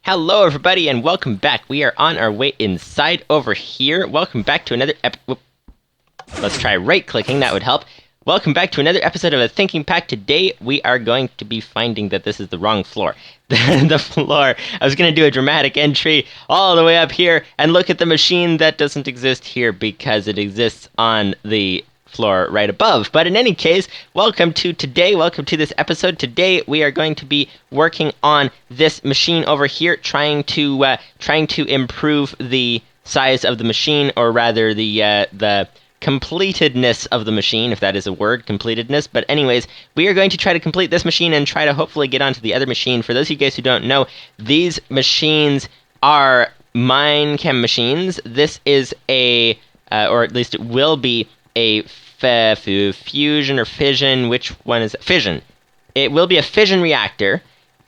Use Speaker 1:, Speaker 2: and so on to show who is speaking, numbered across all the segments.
Speaker 1: Hello everybody and welcome back. We are on our way inside over here. Welcome back to another Let's try right-clicking, that would help. Welcome back to another episode of A Thinking Pack. Today we are going to be finding that this is the wrong floor. The floor. I was going to do a dramatic entry all the way up here and look at the machine that doesn't exist here because it exists on the floor right above. But in any case, welcome to this episode. Today we are going to be working on this machine over here, trying to improve the size of the machine, or rather the completedness of the machine, if that is a word, completedness. But anyways, we are going to try to complete this machine and try to hopefully get onto the other machine. For those of you guys who don't know, these machines are Minechem machines. This is a, or at least it will be, a fusion or fission. Which one is it? Fission. It will be a fission reactor,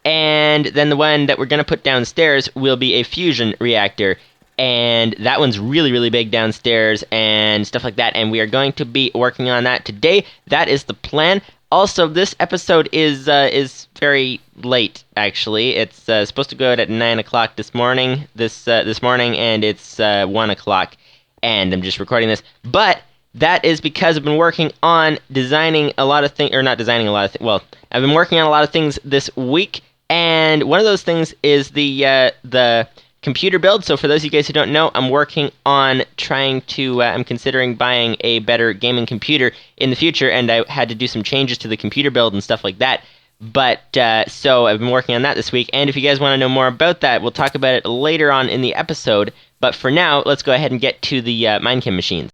Speaker 1: and then the one that we're going to put downstairs will be a fusion reactor, and that one's really, really big downstairs and stuff like that, and we are going to be working on that today. That is the plan. Also, this episode is very late, actually. It's supposed to go out at 9 o'clock this morning, and it's 1 o'clock, and I'm just recording this. But that is because I've been working on designing a lot of things, or not designing a lot of things, well, I've been working on a lot of things this week, and one of those things is the computer build. So for those of you guys who don't know, I'm working on trying to, I'm considering buying a better gaming computer in the future, and I had to do some changes to the computer build and stuff like that. But, so I've been working on that this week, and if you guys want to know more about that, we'll talk about it later on in the episode. But for now, let's go ahead and get to the Minechem machines.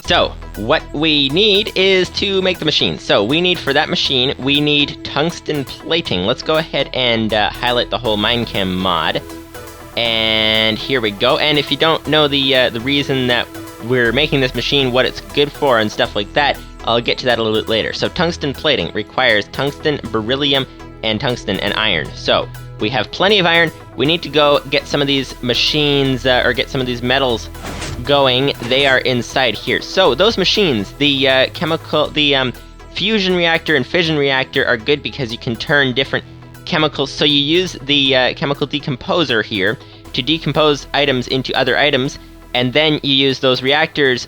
Speaker 1: So, what we need is to make the machine. So, for that machine, we need tungsten plating. Let's go ahead and highlight the whole Minechem mod. And here we go. And if you don't know the reason that we're making this machine, what it's good for and stuff like that, I'll get to that a little bit later. So, tungsten plating requires tungsten, beryllium, and tungsten and iron. So, we have plenty of iron. We need to go get some of these machines, or get some of these metals going. They are inside here. So those machines, the fusion reactor and fission reactor, are good because you can turn different chemicals. So you use the chemical decomposer here to decompose items into other items, and then you use those reactors,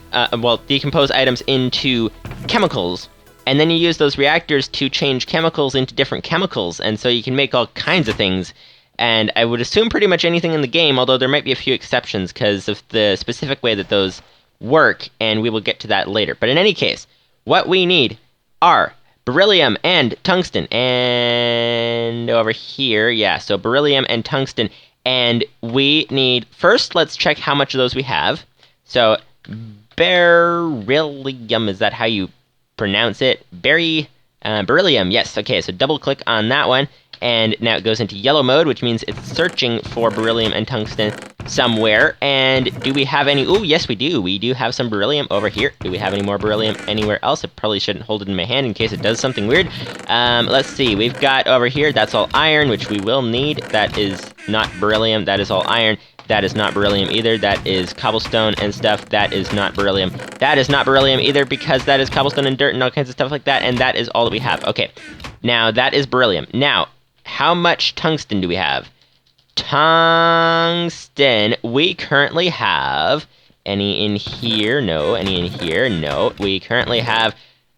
Speaker 1: decompose items into chemicals, and then you use those reactors to change chemicals into different chemicals, and so you can make all kinds of things. And I would assume pretty much anything in the game, although there might be a few exceptions because of the specific way that those work, and we will get to that later. But in any case, what we need are beryllium and tungsten. And over here, yeah, so beryllium and tungsten. And we need, first, let's check how much of those we have. So, beryllium, is that how you pronounce it? Beryllium, yes. Okay, so double click on that one. And now it goes into yellow mode, which means it's searching for beryllium and tungsten somewhere. And do we have any? Oh, yes, we do. We do have some beryllium over here. Do we have any more beryllium anywhere else? I probably shouldn't hold it in my hand in case it does something weird. Let's see. We've got over here, that's all iron, which we will need. That is not beryllium. That is all iron. That is not beryllium either. That is cobblestone and stuff. That is not beryllium. That is not beryllium either because that is cobblestone and dirt and all kinds of stuff like that. And that is all that we have. Okay. Now, that is beryllium. Now, how much tungsten do we have? Tungsten, we currently have Any in here? No. Any in here? No. We currently have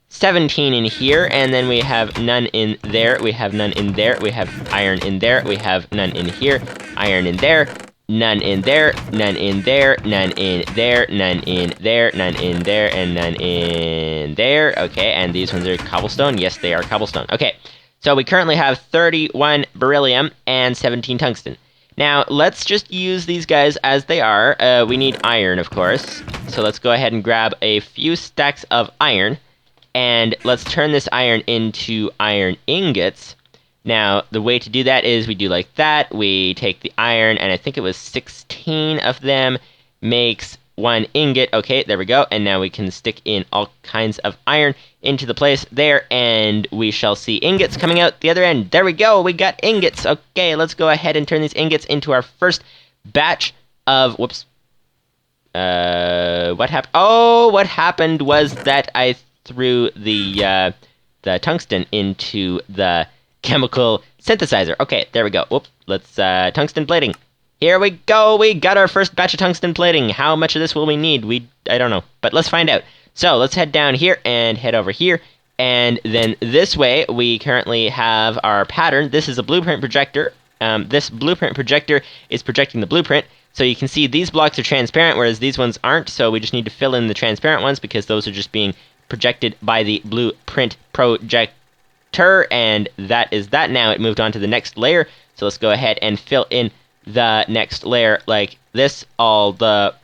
Speaker 1: 17 in here, and then we have none in there. We have none in there. We have iron in there. We have none in here. Iron in there. None in there. None in there. None in there. None in there. None in there. And none in there. Okay, and these ones are cobblestone. Yes, they are cobblestone. Okay, so we currently have 31 beryllium and 17 tungsten. Now, let's just use these guys as they are. We need iron, of course. So let's go ahead and grab a few stacks of iron. And let's turn this iron into iron ingots. Now, the way to do that is we do like that. We take the iron, and I think it was 16 of them makes 1 ingot. Okay, there we go. And now we can stick in all kinds of iron into the place there, and we shall see ingots coming out the other end. There we go. We got ingots. Okay, let's go ahead and turn these ingots into our first batch of... Whoops. What happened? Oh, what happened was that I threw the tungsten into the chemical synthesizer. Okay, there we go. Whoop, let's tungsten plating. Here we go. We got our first batch of tungsten plating. How much of this will we need? I don't know, but let's find out. So let's head down here and head over here, and then this way we currently have our pattern. This is a blueprint projector. This blueprint projector is projecting the blueprint. So you can see these blocks are transparent, whereas these ones aren't. So we just need to fill in the transparent ones because those are just being projected by the blueprint projector, and that is that. Now it moved on to the next layer, so let's go ahead and fill in the next layer like this all the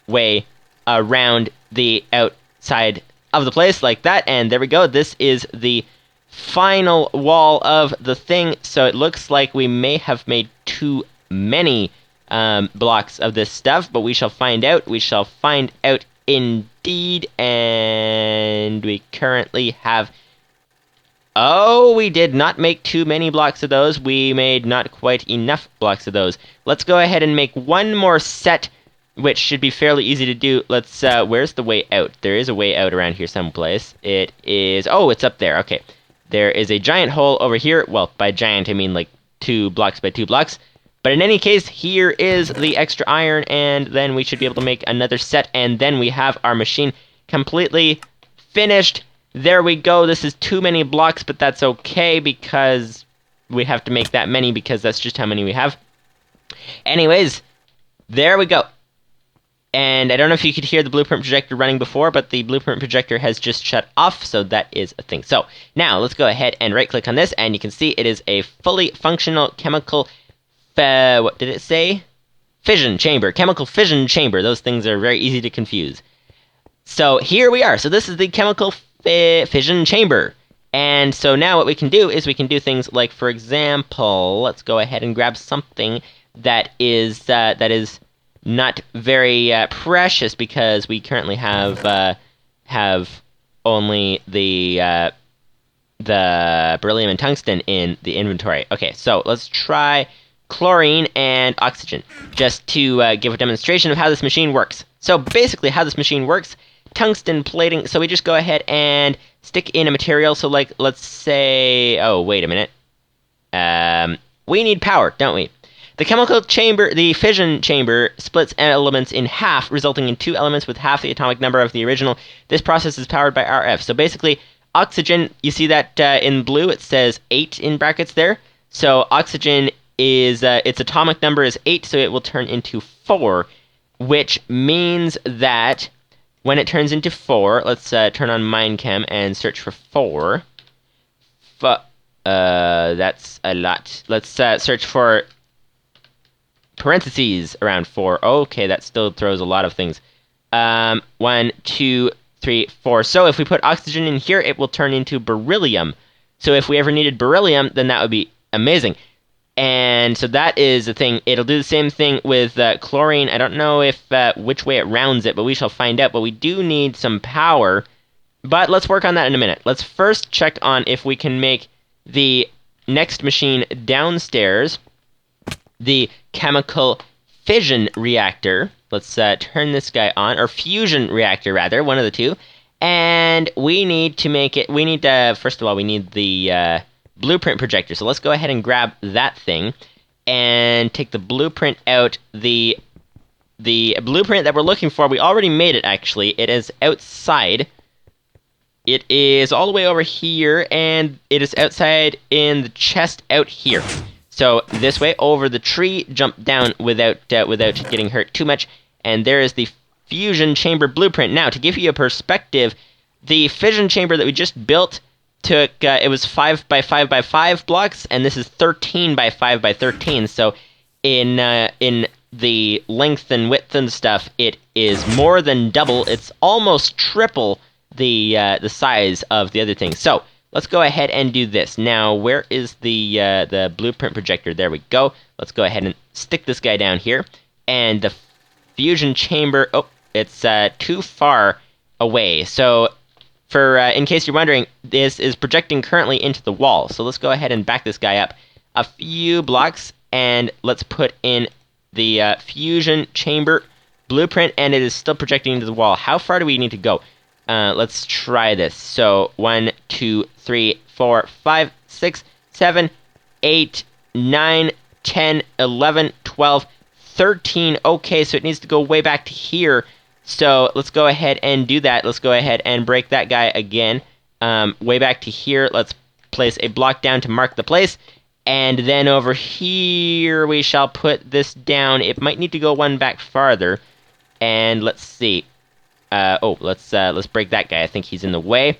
Speaker 1: way around the outside of the place like that, and there we go. This is the final wall of the thing, so it looks like we may have made too many blocks of this stuff, but we shall find out. We shall find out indeed, and we currently have... Oh, we did not make too many blocks of those. We made not quite enough blocks of those. Let's go ahead and make one more set, which should be fairly easy to do. Let's, where's the way out? There is a way out around here someplace. It is... Oh, it's up there. Okay. There is a giant hole over here. Well, by giant, I mean like 2 blocks by 2 blocks. But in any case, here is the extra iron, and then we should be able to make another set, and then we have our machine completely finished. There we go. This is too many blocks, but that's okay, because we have to make that many, because that's just how many we have. Anyways, there we go. And I don't know if you could hear the blueprint projector running before, but the blueprint projector has just shut off, so that is a thing. So, now, let's go ahead and right-click on this, and you can see it is a fully functional chemical... what did it say? Fission chamber. Chemical fission chamber. Those things are very easy to confuse. So here we are. So this is the chemical fission chamber. And so now what we can do is we can do things like, for example, let's go ahead and grab something that is not very precious, because we currently have only the beryllium and tungsten in the inventory. Okay, so let's try chlorine and oxygen, just to give a demonstration of how this machine works. So basically how this machine works, tungsten plating, so we just go ahead and stick in a material. So like, let's say, oh, wait a minute. We need power, don't we? The chemical chamber, the fission chamber, splits elements in half, resulting in 2 elements with half the atomic number of the original. This process is powered by RF. So basically, oxygen, you see that in blue, it says 8 in brackets there. So oxygen is, its atomic number is 8, so it will turn into 4, which means that when it turns into 4, let's turn on Minechem and search for 4. That's a lot. Let's search for parentheses around 4. Okay, that still throws a lot of things. 1, 2, 3, 4. So if we put oxygen in here, it will turn into beryllium. So if we ever needed beryllium, then that would be amazing. And so that is the thing. It'll do the same thing with chlorine. I don't know if which way it rounds it, but we shall find out. But we do need some power. But let's work on that in a minute. Let's first check on if we can make the next machine downstairs, the chemical fission reactor. Let's turn this guy on, or fusion reactor rather, one of the two. And we need to make it, we need to, first of all, we need the blueprint projector. So let's go ahead and grab that thing and take the blueprint out the the blueprint that we're looking for, we already made it, actually. It is outside. It is all the way over here, and it is outside in the chest out here. So this way, over the tree, jump down without getting hurt too much, and there is the fusion chamber blueprint. Now, to give you a perspective, the fission chamber that we just built took, it was 5 by 5 by 5 blocks, and this is 13 by 5 by 13, so in the length and width and stuff, it is more than double. It's almost triple the size of the other thing. So let's go ahead and do this. Now, where is the blueprint projector? There we go. Let's go ahead and stick this guy down here. And the fusion chamber, oh, it's too far away. So for in case you're wondering, this is projecting currently into the wall. So let's go ahead and back this guy up a few blocks, and let's put in the fusion chamber blueprint, and it is still projecting into the wall. How far do we need to go? Let's try this. So 1, 2, 3, 4, 5, 6, 7, 8, 9, 10, 11, 12, 13. Okay, so it needs to go way back to here. So let's go ahead and do that. Let's go ahead and break that guy again. Way back to here. Let's place a block down to mark the place. And then over here, we shall put this down. It might need to go one back farther. And let's see. Let's break that guy. I think he's in the way.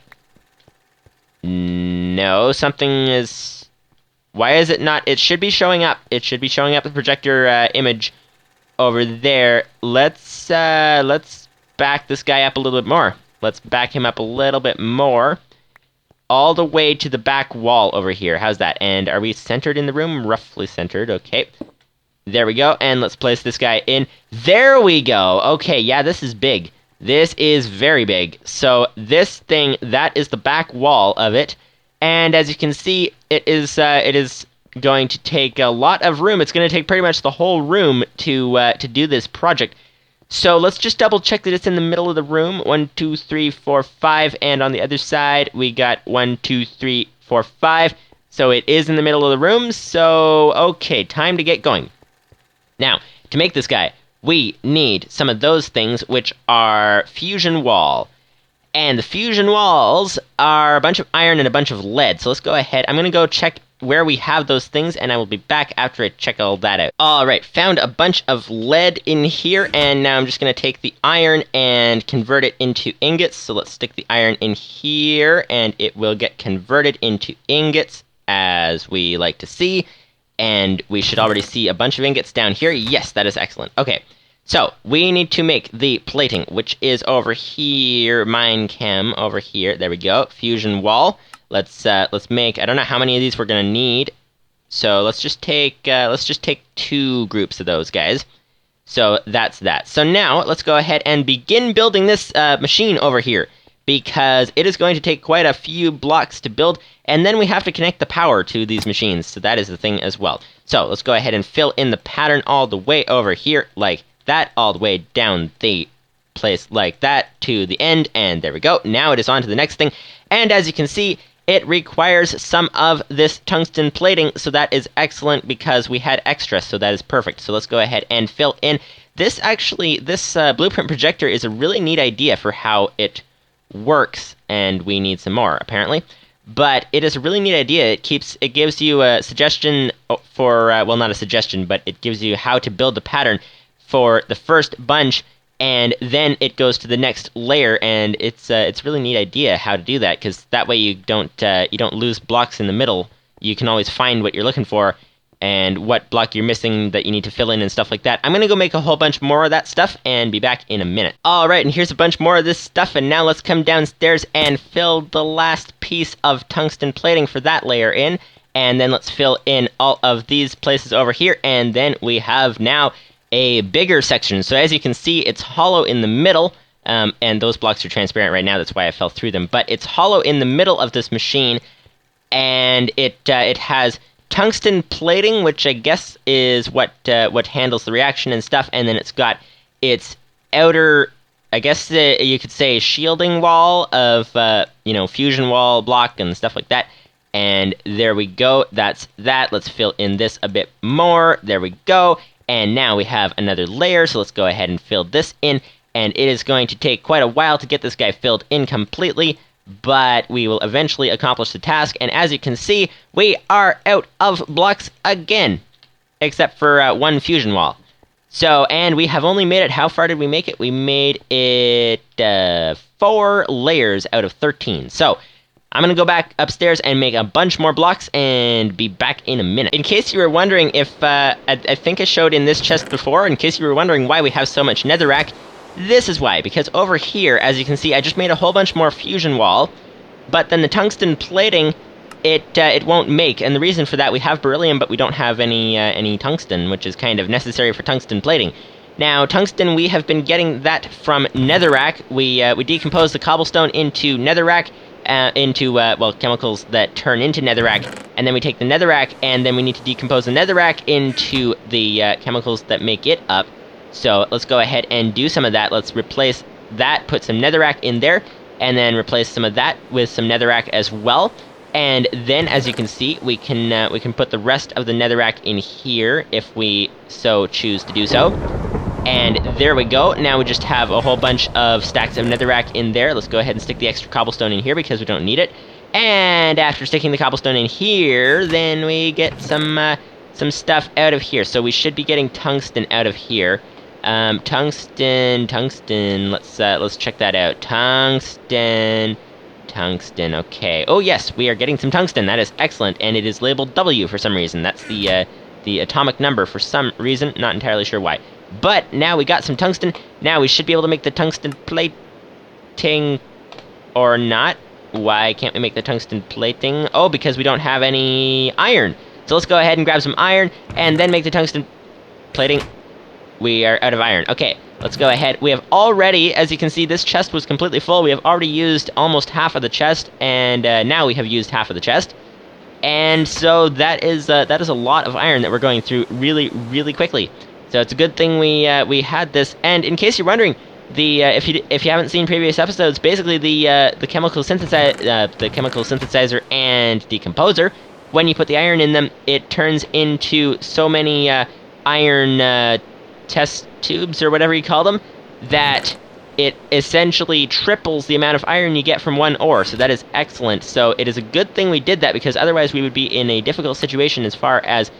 Speaker 1: No, something is... Why is it not? It should be showing up. It should be showing up the projector image over there. Let's back this guy up a little bit more. Let's back him up a little bit more. All the way to the back wall over here. How's that? And are we centered in the room? Roughly centered. Okay. There we go. And let's place this guy in. There we go. Okay, yeah, this is big. This is very big. So this thing, that is the back wall of it. And as you can see, it is going to take a lot of room. It's going to take pretty much the whole room to do this project. So let's just double check that it's in the middle of the room. 1, 2, 3, 4, 5. And on the other side, we got 1, 2, 3, 4, 5. So it is in the middle of the room. So, okay, time to get going. Now, to make this guy, we need some of those things, which are fusion wall. And the fusion walls are a bunch of iron and a bunch of lead. So let's go ahead. I'm going to go check where we have those things, and I will be back after I check all that out. Alright, found a bunch of lead in here, and now I'm just going to take the iron and convert it into ingots. So let's stick the iron in here, and it will get converted into ingots, as we like to see. And we should already see a bunch of ingots down here. Yes, that is excellent. Okay. So, we need to make the plating, which is over here, Minechem, over here, there we go, fusion wall. Let's make, I don't know how many of these we're gonna need, so let's just take 2 groups of those guys. So, that's that. So now, let's go ahead and begin building this machine over here, because it is going to take quite a few blocks to build, and then we have to connect the power to these machines, so that is the thing as well. So, let's go ahead and fill in the pattern all the way over here, like that, all the way down the place like that to the end, and there we go. Now it is on to the next thing, and as you can see, it requires some of this tungsten plating, so that is excellent because we had extra, so that is perfect. So let's go ahead and fill in. This blueprint projector is a really neat idea for how it works, and we need some more, apparently. But it is a really neat idea. It gives you a suggestion for, well, not a suggestion, but it gives you how to build the pattern for the first bunch, and then it goes to the next layer, and it's a really neat idea how to do that, because that way you don't lose blocks in the middle. You can always find what you're looking for and what block you're missing that you need to fill in and stuff like that. I'm gonna go make a whole bunch more of that stuff and be back in a minute. Alright, and here's a bunch more of this stuff, and now let's come downstairs and fill the last piece of tungsten plating for that layer in, and then let's fill in all of these places over here, and then we have now a bigger section. So as you can see, it's hollow in the middle, and those blocks are transparent right now, that's why I fell through them, but it's hollow in the middle of this machine, and it has tungsten plating, which I guess is what handles the reaction and stuff, and then it's got its outer, I guess you could say, shielding wall of, fusion wall block and stuff like that. And there we go, that's that. Let's fill in this a bit more, there we go. And now we have another layer, so let's go ahead and fill this in. And it is going to take quite a while to get this guy filled in completely, but we will eventually accomplish the task. And as you can see, we are out of blocks again, except for one fusion wall. So, and we have only made it, how far did we make it? We made it 4 layers out of 13. So, I'm going to go back upstairs and make a bunch more blocks and be back in a minute. In case you were wondering if, I think I showed in this chest before, in case you were wondering why we have so much netherrack, this is why. Because over here, as you can see, I just made a whole bunch more fusion wall, but then the tungsten plating, it won't make, and the reason for that, we have beryllium, but we don't have any tungsten, which is kind of necessary for tungsten plating. Now, tungsten, we have been getting that from netherrack. We decompose the cobblestone into netherrack, well, chemicals that turn into netherrack, and then we take the netherrack, and then we need to decompose the netherrack into the chemicals that make it up. So let's go ahead and do some of that. Let's replace that, put some netherrack in there, and then replace some of that with some netherrack as well. And then, as you can see, we can put the rest of the netherrack in here if we so choose to do so. And there we go. Now we just have a whole bunch of stacks of netherrack in there. Let's go ahead and stick the extra cobblestone in here because we don't need it. And after sticking the cobblestone in here, then we get some stuff out of here. So we should be getting tungsten out of here. Tungsten. Let's check that out. Tungsten, okay. Oh yes, we are getting some tungsten. That is excellent, and it is labeled W for some reason. That's the atomic number for some reason. Not entirely sure why. But now we got some tungsten. Now we should be able to make the tungsten plating, or not. Why can't we make the tungsten plating? Oh, because we don't have any iron. So let's go ahead and grab some iron, and then make the tungsten plating. We are out of iron. Okay, let's go ahead. We have already, as you can see, this chest was completely full. We have already used almost half of the chest, and now we have used half of the chest. And so that is a lot of iron that we're going through really, really quickly. So it's a good thing we had this. And in case you're wondering, if you haven't seen previous episodes, basically the chemical synthesizer and decomposer, when you put the iron in them, it turns into so many iron test tubes, or whatever you call them, that it essentially triples the amount of iron you get from one ore. So that is excellent. So it is a good thing we did that, because otherwise we would be in a difficult situation as far as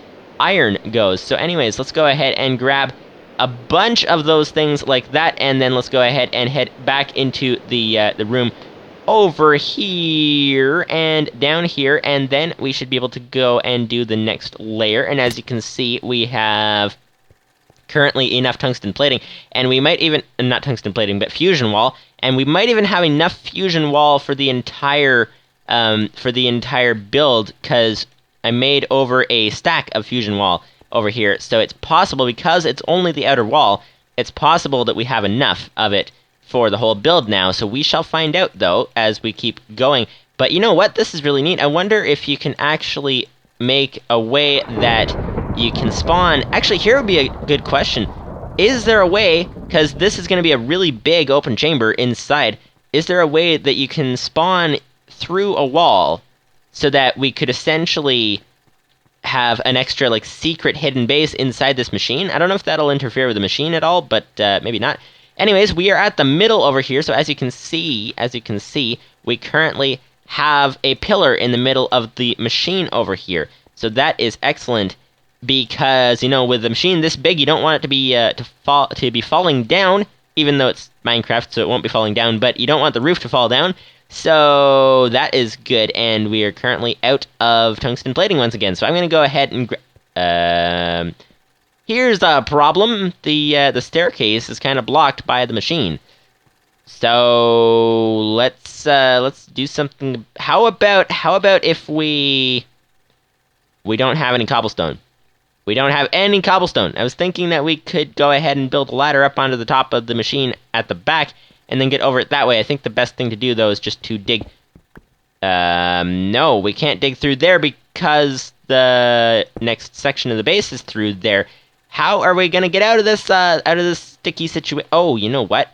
Speaker 1: iron goes. So anyways, let's go ahead and grab a bunch of those things like that, and then let's go ahead and head back into the room over here and down here, and then we should be able to go and do the next layer. And as you can see, we have currently enough tungsten plating, and we might even, not tungsten plating, but fusion wall, and we might even have enough fusion wall for the entire build, because I made over a stack of fusion wall over here. So it's possible, because it's only the outer wall, it's possible that we have enough of it for the whole build now. So we shall find out, though, as we keep going. But you know what? This is really neat. I wonder if you can actually make a way that you can spawn. Actually, here would be a good question. Is there a way, because this is going to be a really big open chamber inside, is there a way that you can spawn through a wall so that we could essentially have an extra, like, secret hidden base inside this machine? I don't know if that'll interfere with the machine at all, but maybe not. Anyways, we are at the middle over here, so as you can see, we currently have a pillar in the middle of the machine over here. So that is excellent, because, you know, with the machine this big, you don't want it to be falling down, even though it's Minecraft, so it won't be falling down, but you don't want the roof to fall down. So that is good, and we are currently out of tungsten plating once again. So I'm going to go ahead and here's the problem. The staircase is kind of blocked by the machine. So let's do something. How about if we don't have any cobblestone? We don't have any cobblestone. I was thinking that we could go ahead and build a ladder up onto the top of the machine at the back, and then get over it that way. I think the best thing to do, though, is just to dig. No, we can't dig through there because the next section of the base is through there. How are we gonna get out of this sticky situation? Oh, you know what?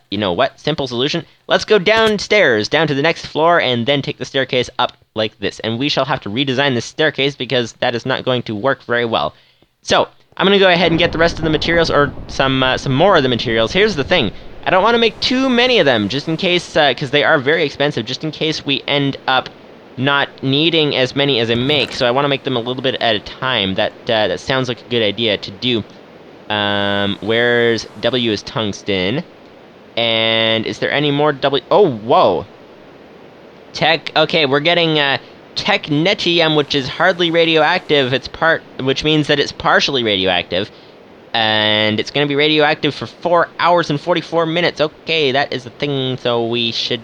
Speaker 1: Simple solution. Let's go downstairs, down to the next floor, and then take the staircase up like this. And we shall have to redesign this staircase because that is not going to work very well. So, I'm gonna go ahead and get the rest of the materials, or some more of the materials. Here's the thing. I don't want to make too many of them, just in case, because they are very expensive, just in case we end up not needing as many as I make, so I want to make them a little bit at a time. That sounds like a good idea to do. Where's W is tungsten, and is there any more W? Oh, whoa! Okay, we're getting, technetium, which is hardly radioactive. Which means that it's partially radioactive. And it's going to be radioactive for 4 hours and 44 minutes. Okay, that is the thing, so we should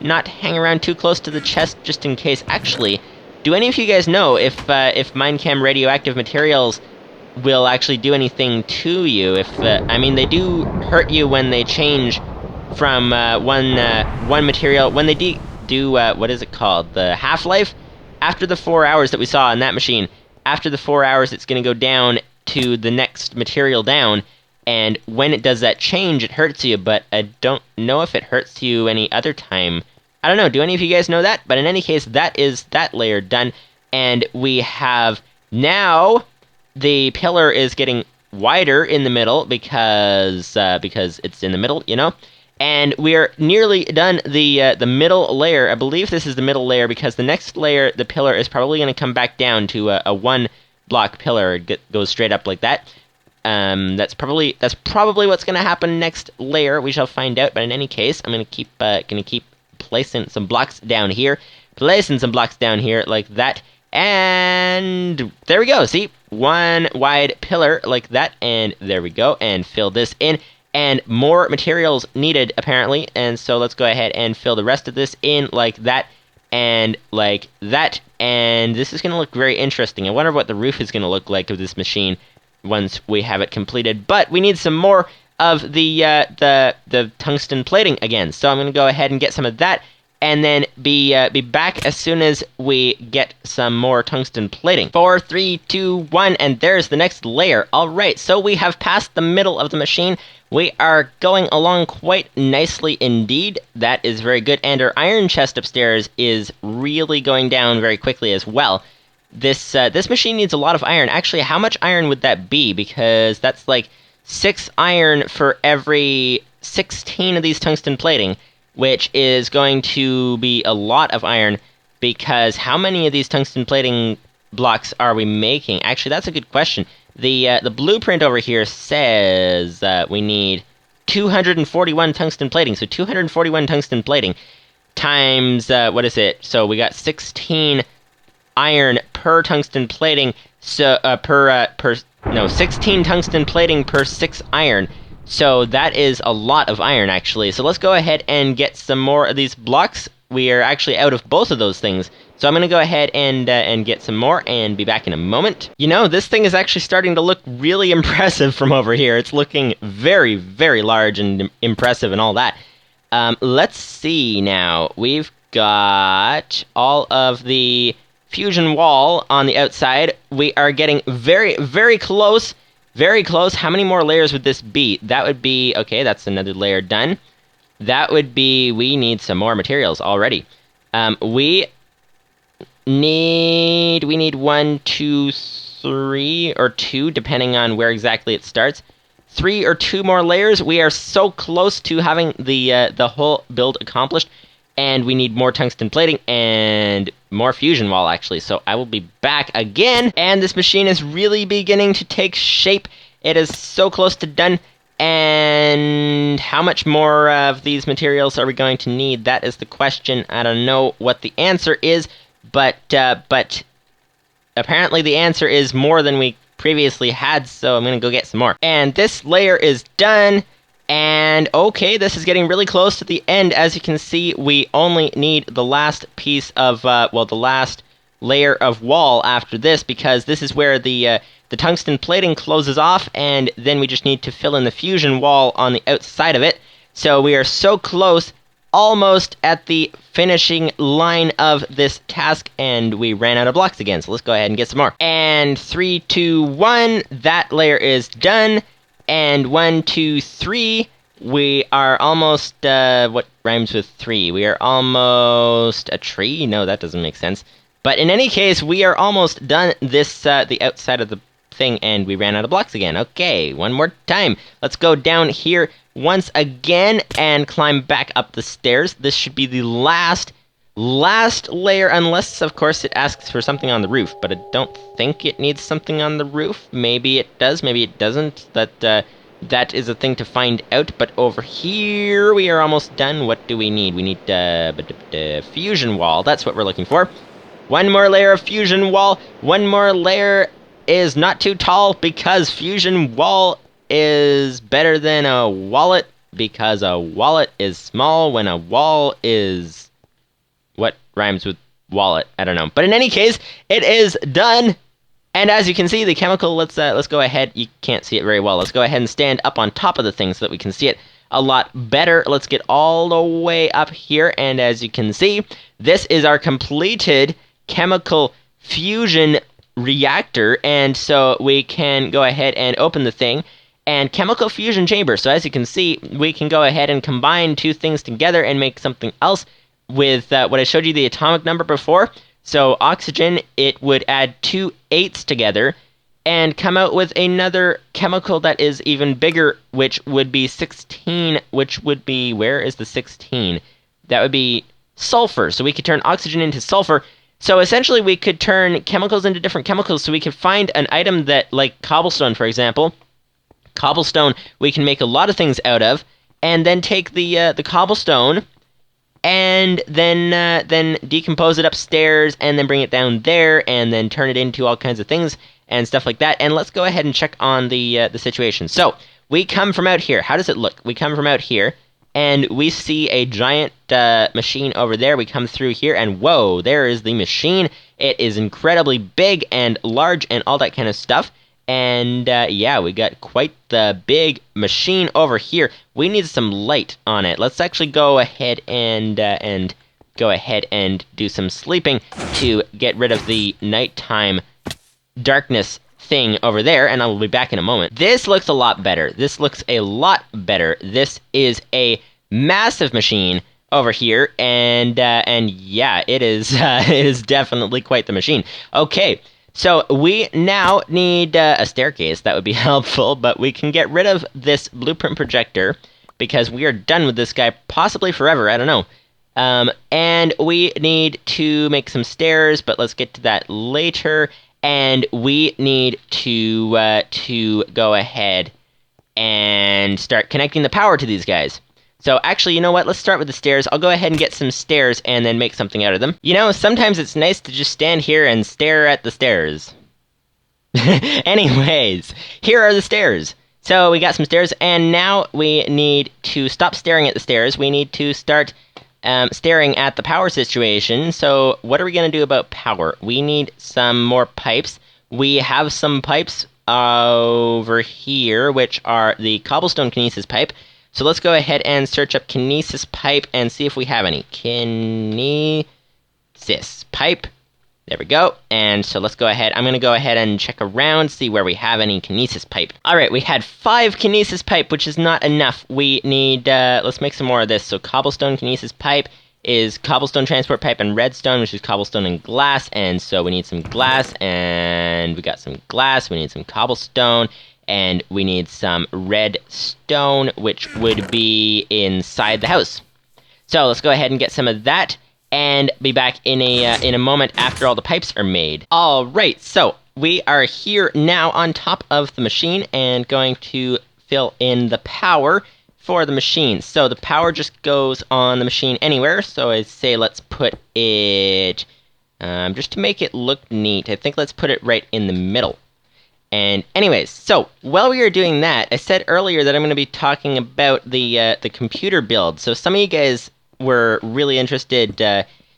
Speaker 1: not hang around too close to the chest just in case. Actually, do any of you guys know if Minechem radioactive materials will actually do anything to you? I mean, they do hurt you when they change from one material, when they do what is it called? The half-life? After the 4 hours that we saw in that machine, after the 4 hours, it's going to go down to the next material down, and when it does that change, it hurts you, but I don't know if it hurts you any other time. I don't know, do any of you guys know that? But in any case, that is that layer done, and we have now the pillar is getting wider in the middle because it's in the middle, you know? And we are nearly done the middle layer. I believe this is the middle layer because the next layer, the pillar, is probably going to come back down to a one block pillar. It goes straight up like that. That's probably what's going to happen next layer. We shall find out. But in any case, I'm going to keep placing some blocks down here, like that, and there we go. See, one wide pillar like that, and there we go. And fill this in. And more materials needed apparently. And so let's go ahead and fill the rest of this in like that. And like that, and this is going to look very interesting. I wonder what the roof is going to look like of this machine once we have it completed. But we need some more of the tungsten plating again. So I'm going to go ahead and get some of that, and then be back as soon as we get some more tungsten plating. 4, 3, 2, 1, and there's the next layer. All right, so we have passed the middle of the machine. We are going along quite nicely indeed. That is very good. And our iron chest upstairs is really going down very quickly as well. This machine needs a lot of iron. Actually, how much iron would that be? Because that's like 6 iron for every 16 of these tungsten plating, which is going to be a lot of iron, because how many of these tungsten plating blocks are we making? Actually, that's a good question. The blueprint over here says we need 241 tungsten plating. So 241 tungsten plating times, what is it? So we got 16 iron per tungsten plating. So 16 tungsten plating per 6 iron. So that is a lot of iron, actually. So let's go ahead and get some more of these blocks. We are actually out of both of those things. So I'm going to go ahead and get some more and be back in a moment. You know, this thing is actually starting to look really impressive from over here. It's looking very, very large and impressive and all that. Let's see now. We've got all of the fusion wall on the outside. We are getting very, very close. Very close. How many more layers would this be? That would be... Okay, that's another layer done. That would be... We need some more materials already. We need 1, 2, 3, or 2, depending on where exactly it starts. 3 or 2 more layers. We are so close to having the whole build accomplished. And we need more tungsten plating and more fusion wall, actually. So I will be back again. And this machine is really beginning to take shape. It is so close to done. And how much more of these materials are we going to need? That is the question. I don't know what the answer is. But apparently the answer is more than we previously had. So I'm going to go get some more. And this layer is done. And okay, this is getting really close to the end. As you can see, we only need the last piece of, the last layer of wall after this, because this is where the tungsten plating closes off, and then we just need to fill in the fusion wall on the outside of it. So we are so close, almost at the finishing line of this task, and we ran out of blocks again. So let's go ahead and get some more. And 3, 2, 1, that layer is done. And 1, 2, 3, we are almost, what rhymes with 3? We are almost a tree? No, that doesn't make sense. But in any case, we are almost done this, the outside of the thing, and we ran out of blocks again. Okay, one more time. Let's go down here once again and climb back up the stairs. This should be the last layer, unless, of course, it asks for something on the roof, but I don't think it needs something on the roof. Maybe it does, maybe it doesn't. That is a thing to find out, but over here we are almost done. What do we need? We need fusion wall. That's what we're looking for. One more layer of fusion wall. One more layer is not too tall because fusion wall is better than a wallet, because a wallet is small when a wall is... What rhymes with wallet? I don't know. But in any case, it is done. And as you can see, the chemical, let's go ahead. You can't see it very well. Let's go ahead and stand up on top of the thing so that we can see it a lot better. Let's get all the way up here. And as you can see, this is our completed chemical fusion reactor. And so we can go ahead and open the thing. And chemical fusion chamber. So as you can see, we can go ahead and combine two things together and make something else. With what I showed you the atomic number before. So oxygen, it would add 2 8s together and come out with another chemical that is even bigger, which would be 16, which would be, where is the 16? That would be sulfur. So we could turn oxygen into sulfur. So essentially we could turn chemicals into different chemicals, so we could find an item that, like cobblestone, for example. Cobblestone, we can make a lot of things out of, and then take the cobblestone and then decompose it upstairs, and then bring it down there, and then turn it into all kinds of things and stuff like that. And let's go ahead and check on the situation. So we come from out here. How does it look? We come from out here, and we see a giant machine over there. We come through here, and whoa, there is the machine. It is incredibly big and large and all that kind of stuff. And yeah, we got quite the big machine over here. We need some light on it. Let's actually go ahead and go ahead and do some sleeping to get rid of the nighttime darkness thing over there, and I will be back in a moment. This looks a lot better. This looks a lot better. This is a massive machine over here, and yeah, it is it is definitely quite the machine. Okay. So we now need a staircase. That would be helpful, but we can get rid of this blueprint projector because we are done with this guy, possibly forever, I don't know. And we need to make some stairs, but let's get to that later. And we need to go ahead and start connecting the power to these guys. So actually, you know what? Let's start with the stairs. I'll go ahead and get some stairs and then make something out of them. You know, sometimes it's nice to just stand here and stare at the stairs. Anyways, here are the stairs. So we got some stairs, and now we need to stop staring at the stairs. We need to start staring at the power situation. So what are we going to do about power? We need some more pipes. We have some pipes over here, which are the cobblestone kinesis pipe. So let's go ahead and search up kinesis pipe and see if we have any. Kinesis pipe. There we go. And so let's go ahead. I'm going to go ahead and check around, see where we have any kinesis pipe. All right, we had 5 kinesis pipe, which is not enough. We need, let's make some more of this. So cobblestone kinesis pipe is cobblestone transport pipe and redstone, which is cobblestone and glass. And so we need some glass, and we got some glass. We need some cobblestone. And we need some redstone, which would be inside the house. So let's go ahead and get some of that, and be back in a moment after all the pipes are made. All right, so we are here now on top of the machine and going to fill in the power for the machine. So the power just goes on the machine anywhere. So I say let's put it, just to make it look neat, I think let's put it right in the middle. And anyways, so while we are doing that, I said earlier that I'm going to be talking about the computer build. So some of you guys were really interested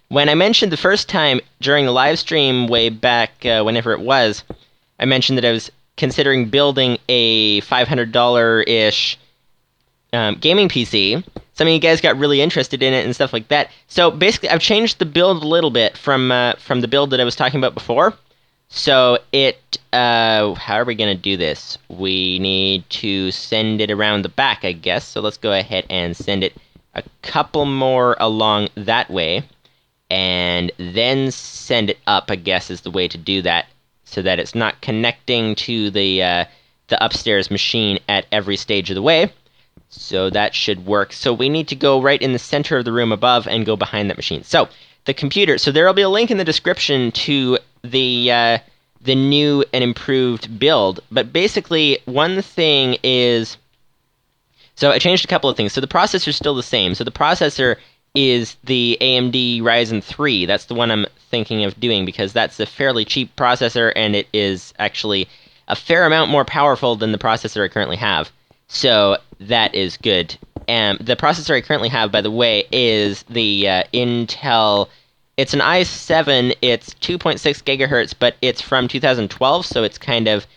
Speaker 1: when I mentioned the first time during the live stream way back, whenever it was. I mentioned that I was considering building a $500-ish gaming PC. Some of you guys got really interested in it and stuff like that. So basically, I've changed the build a little bit from the build that I was talking about before. So how are we going to do this? We need to send it around the back, I guess. So let's go ahead and send it a couple more along that way. And then send it up, I guess, is the way to do that. so that it's not connecting to the upstairs machine at every stage of the way. So that should work. So we need to go right in the center of the room above and go behind that machine. So the computer. So there will be a link in the description to the new and improved build. But basically, one thing is, so I changed a couple of things. So the processor is still the same. So the processor is the AMD Ryzen 3. That's the one I'm thinking of doing because that's a fairly cheap processor and it is actually a fair amount more powerful than the processor I currently have. So that is good. The processor I currently have, by the way, is the Intel. It's an i7. It's 2.6 gigahertz, but it's from 2012, so it's kind of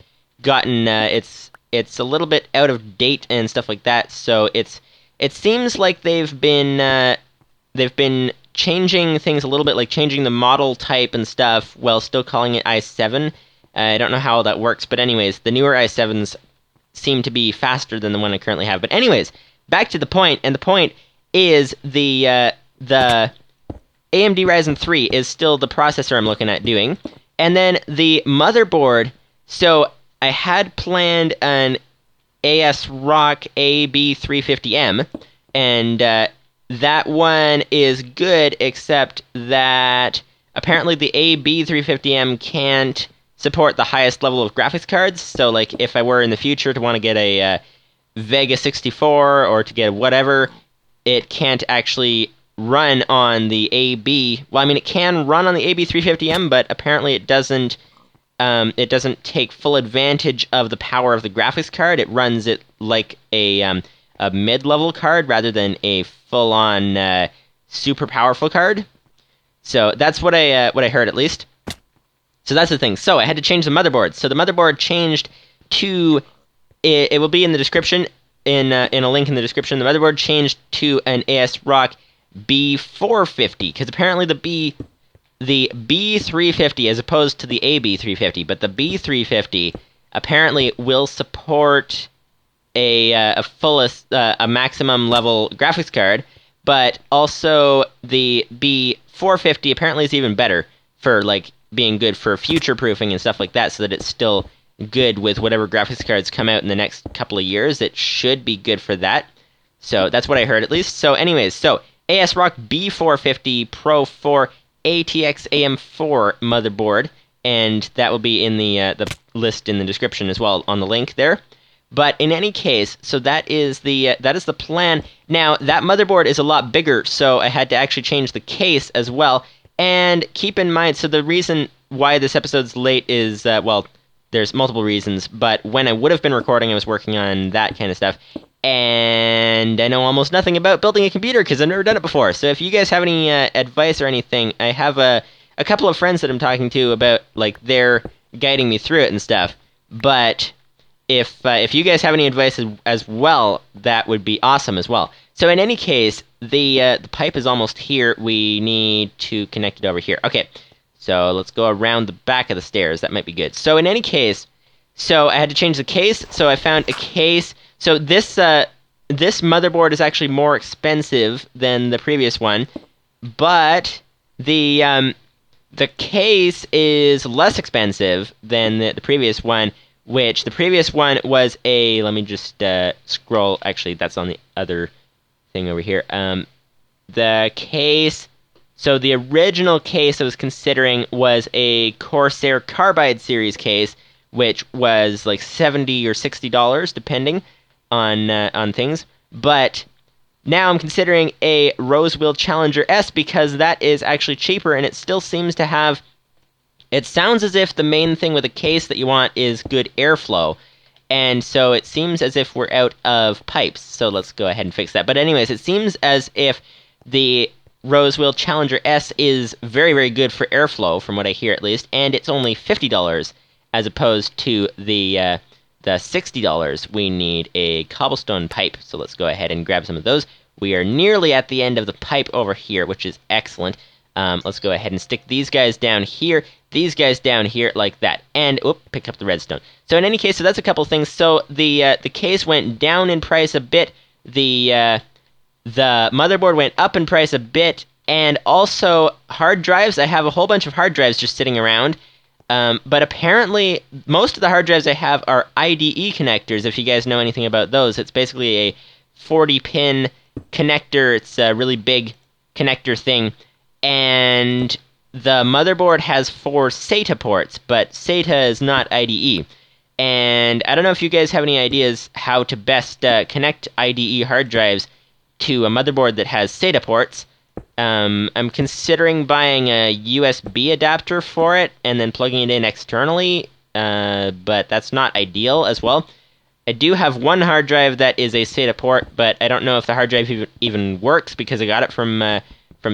Speaker 1: gotten it's a little bit out of date and stuff like that. So it seems like they've been changing things a little bit, like changing the model type and stuff, while still calling it i7. I don't know how that works, but anyways, the newer i7s seem to be faster than the one I currently have. But anyways, back to the point, and the point is the AMD Ryzen 3 is still the processor I'm looking at doing. And then the motherboard, so I had planned an ASRock AB350M, and that one is good, except that apparently the AB350M can't support the highest level of graphics cards. So like if I were in the future to want to get a Vega 64 or to get whatever, it can't actually run on the AB. Well, I mean, it can run on the AB350M, but apparently it doesn't take full advantage of the power of the graphics card. It runs it like a mid-level card rather than a full-on super powerful card. So that's what I heard, at least. So that's the thing. So I had to change the motherboard. So the motherboard changed to, it will be in the description, in a link in the description. The motherboard changed to an ASRock B450, because apparently the B350 as opposed to the AB350, but the B350 apparently will support a maximum level graphics card, but also the B450 apparently is even better for like being good for future proofing and stuff like that, so that it's still good with whatever graphics cards come out in the next couple of years. It should be good for that. So that's what I heard, at least. So anyways, so ASRock B450 Pro 4 ATX AM4 motherboard, and that will be in the list in the description as well on the link there. But in any case, so that is the plan. Now that motherboard is a lot bigger, so I had to actually change the case as well. And keep in mind, so the reason why this episode's late is, well, there's multiple reasons, but when I would have been recording, I was working on that kind of stuff. And I know almost nothing about building a computer because I've never done it before. So if you guys have any advice or anything, I have a couple of friends that I'm talking to about, like, they're guiding me through it and stuff. But if you guys have any advice as well, that would be awesome as well. So in any case, the pipe is almost here. We need to connect it over here. Okay, so let's go around the back of the stairs. That might be good. So in any case, so I had to change the case. So I found a case. So this motherboard is actually more expensive than the previous one, but the case is less expensive than the previous one. Which the previous one was a, let me just scroll, actually that's on the other thing over here. The case, so the original case I was considering was a Corsair Carbide series case, which was like $70 or $60 depending on things. But now I'm considering a Rosewheel Challenger S because that is actually cheaper and it still seems to have, it sounds as if the main thing with a case that you want is good airflow. And so it seems as if we're out of pipes. So let's go ahead and fix that. But anyways, it seems as if the Rosewheel Challenger S is very, very good for airflow, from what I hear at least. And it's only $50 as opposed to the $60. We need a cobblestone pipe. So let's go ahead and grab some of those. We are nearly at the end of the pipe over here, which is excellent. Let's go ahead and stick these guys down here, these guys down here, like that. And, pick up the redstone. So in any case, so that's a couple things. So the case went down in price a bit. The motherboard went up in price a bit. And also, hard drives. I have a whole bunch of hard drives just sitting around. But apparently, most of the hard drives I have are IDE connectors, if you guys know anything about those. It's basically a 40-pin connector. It's a really big connector thing. And the motherboard has 4 SATA ports, but SATA is not IDE. And I don't know if you guys have any ideas how to best connect IDE hard drives to a motherboard that has SATA ports. I'm considering buying a USB adapter for it and then plugging it in externally, but that's not ideal as well. I do have one hard drive that is a SATA port, but I don't know if the hard drive even works because I got it from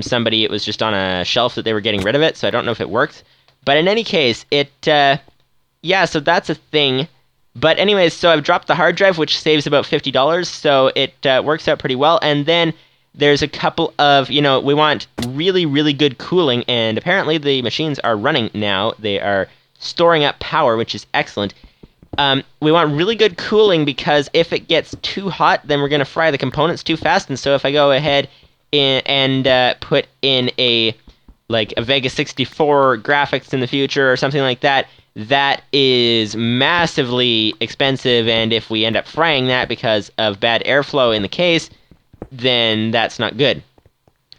Speaker 1: somebody. It was just on a shelf that they were getting rid of it, so I don't know if it works. But in any case, yeah, so that's a thing. But anyways, so I've dropped the hard drive, which saves about $50, so it works out pretty well. And then there's a couple of, we want really, really good cooling, and apparently the machines are running now. They are storing up power, which is excellent. We want really good cooling because if it gets too hot, then we're going to fry the components too fast. And so if I go ahead and put in a Vega 64 graphics in the future or something like that, that is massively expensive. And if we end up frying that because of bad airflow in the case, then that's not good.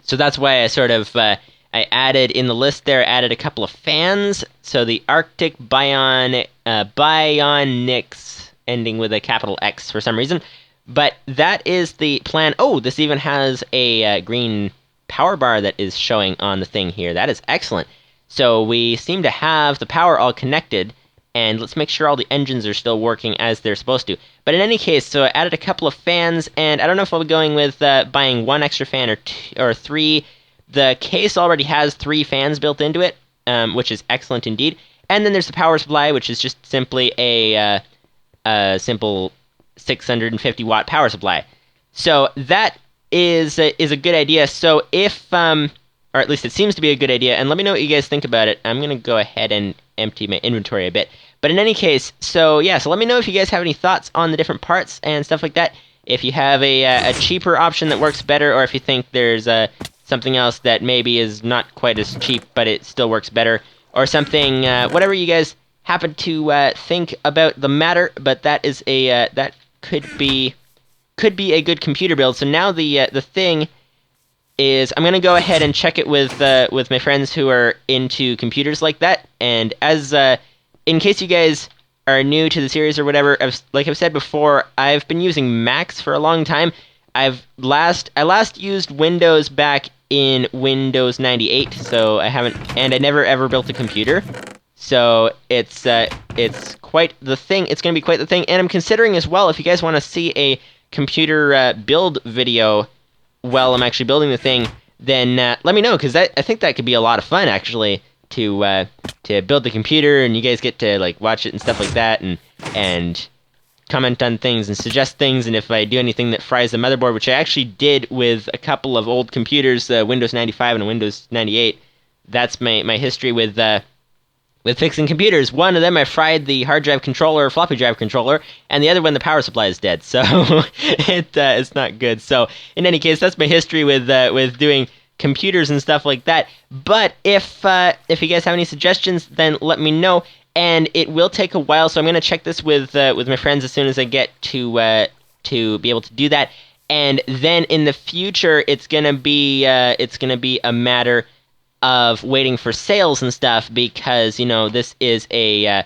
Speaker 1: So that's why I sort of, I added in the list there, added a couple of fans. So the Arctic Bionics, ending with a capital X for some reason. But that is the plan. Oh, this even has a green power bar that is showing on the thing here. That is excellent. So we seem to have the power all connected. And let's make sure all the engines are still working as they're supposed to. But in any case, so I added a couple of fans, and I don't know if I'll be going with buying 1 extra fan or 3. The case already has 3 fans built into it, which is excellent indeed. And then there's the power supply, which is just simply a simple 650-watt power supply. So that is a good idea. So if, or at least it seems to be a good idea, and let me know what you guys think about it. I'm going to go ahead and empty my inventory a bit. But in any case, so yeah, so let me know if you guys have any thoughts on the different parts and stuff like that. If you have a cheaper option that works better, or if you think there's something else that maybe is not quite as cheap, but it still works better, or something, whatever you guys happen to think about the matter. But that is that could be a good computer build. So now the thing is, I'm gonna go ahead and check it with my friends who are into computers like that. And as in case you guys are new to the series or whatever, like I've said before, I've been using Macs for a long time. I last used Windows back in Windows 98, so I never ever built a computer. So it's quite the thing. It's gonna be quite the thing. And I'm considering as well, if you guys want to see a computer build video while I'm actually building the thing, then let me know, because I think that could be a lot of fun actually to build the computer, and you guys get to watch it and stuff like that, and comment on things and suggest things. And if I do anything that fries the motherboard, which I actually did with a couple of old computers, Windows 95 and Windows 98, that's my history with fixing computers. One of them I fried the hard drive controller, floppy drive controller, and the other one the power supply is dead. So it's not good. So in any case, that's my history with doing computers and stuff like that. But if you guys have any suggestions, then let me know. And it will take a while, so I'm gonna check this with my friends as soon as I get to be able to do that. And then in the future, it's gonna be a matter of waiting for sales and stuff, because this is a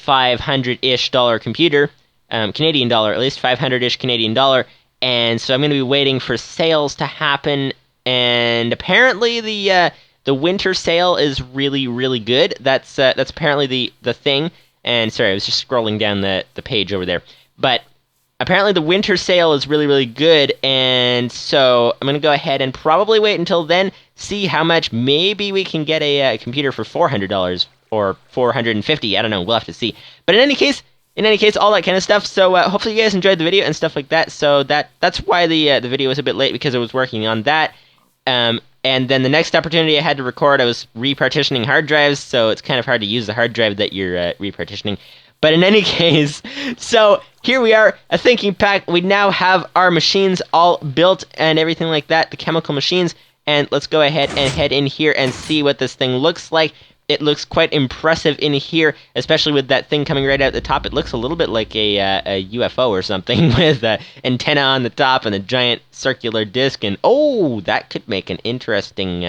Speaker 1: $500-ish computer, Canadian dollar, at least $500-ish Canadian dollar, and so I'm going to be waiting for sales to happen. And apparently the winter sale is really, really good. That's apparently the thing. And sorry, I was just scrolling down the page over there, but apparently the winter sale is really, really good, and so I'm going to go ahead and probably wait until then, see how much maybe we can get a computer for $400 or $450. I don't know, we'll have to see. But in any case, all that kind of stuff. So hopefully you guys enjoyed the video and stuff like that. So that's why the video was a bit late, because I was working on that. And then the next opportunity I had to record, I was repartitioning hard drives, so it's kind of hard to use the hard drive that you're repartitioning. But in any case, so here we are, a thinking pack. We now have our machines all built and everything like that, the chemical machines. And let's go ahead and head in here and see what this thing looks like. it looks quite impressive in here, especially with that thing coming right out the top. It looks a little bit like a UFO or something with an antenna on the top and a giant circular disc. And oh, that could make an interesting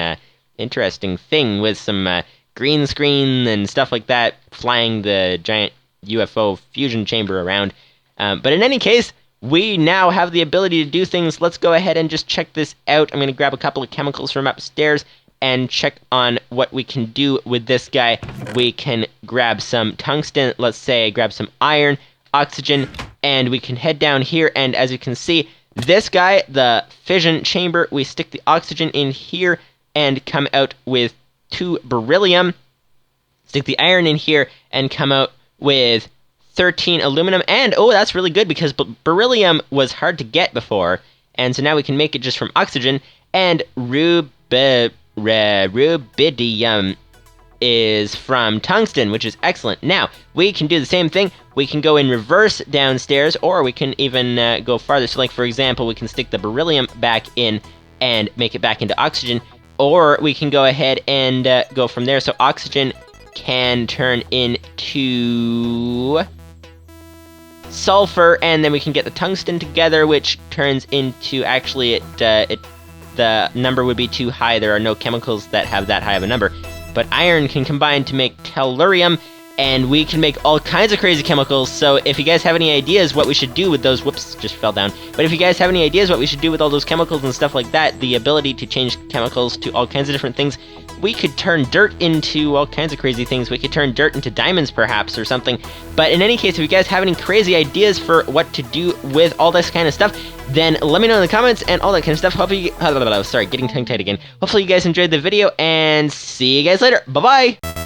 Speaker 1: thing with some green screen and stuff like that, flying the giant UFO fusion chamber around. But in any case, we now have the ability to do things. Let's go ahead and just check this out. I'm going to grab a couple of chemicals from upstairs and check on what we can do with this guy. We can grab some tungsten, let's say grab some iron, oxygen, and we can head down here, and as you can see, this guy, the fission chamber, we stick the oxygen in here and come out with 2 beryllium, stick the iron in here and come out with 13 aluminum, and oh, that's really good because beryllium was hard to get before, and so now we can make it just from oxygen. And rubidium is from tungsten, which is excellent. Now we can do the same thing. We can go in reverse downstairs, or we can even go farther. So like, for example, we can stick the beryllium back in and make it back into oxygen, or we can go ahead and go from there. So oxygen can turn into sulfur, and then we can get the tungsten together, which turns into, actually the number would be too high. There are no chemicals that have that high of a number, but iron can combine to make tellurium, and we can make all kinds of crazy chemicals. So if you guys have any ideas what we should do with those, whoops, just fell down, but if you guys have any ideas what we should do with all those chemicals and stuff like that, the ability to change chemicals to all kinds of different things, we could turn dirt into all kinds of crazy things. We could turn dirt into diamonds perhaps or something. But in any case, if you guys have any crazy ideas for what to do with all this kind of stuff, then let me know in the comments and all that kind of stuff. Hopefully, sorry, getting tongue-tied again. Hopefully you guys enjoyed the video, and see you guys later. Bye-bye!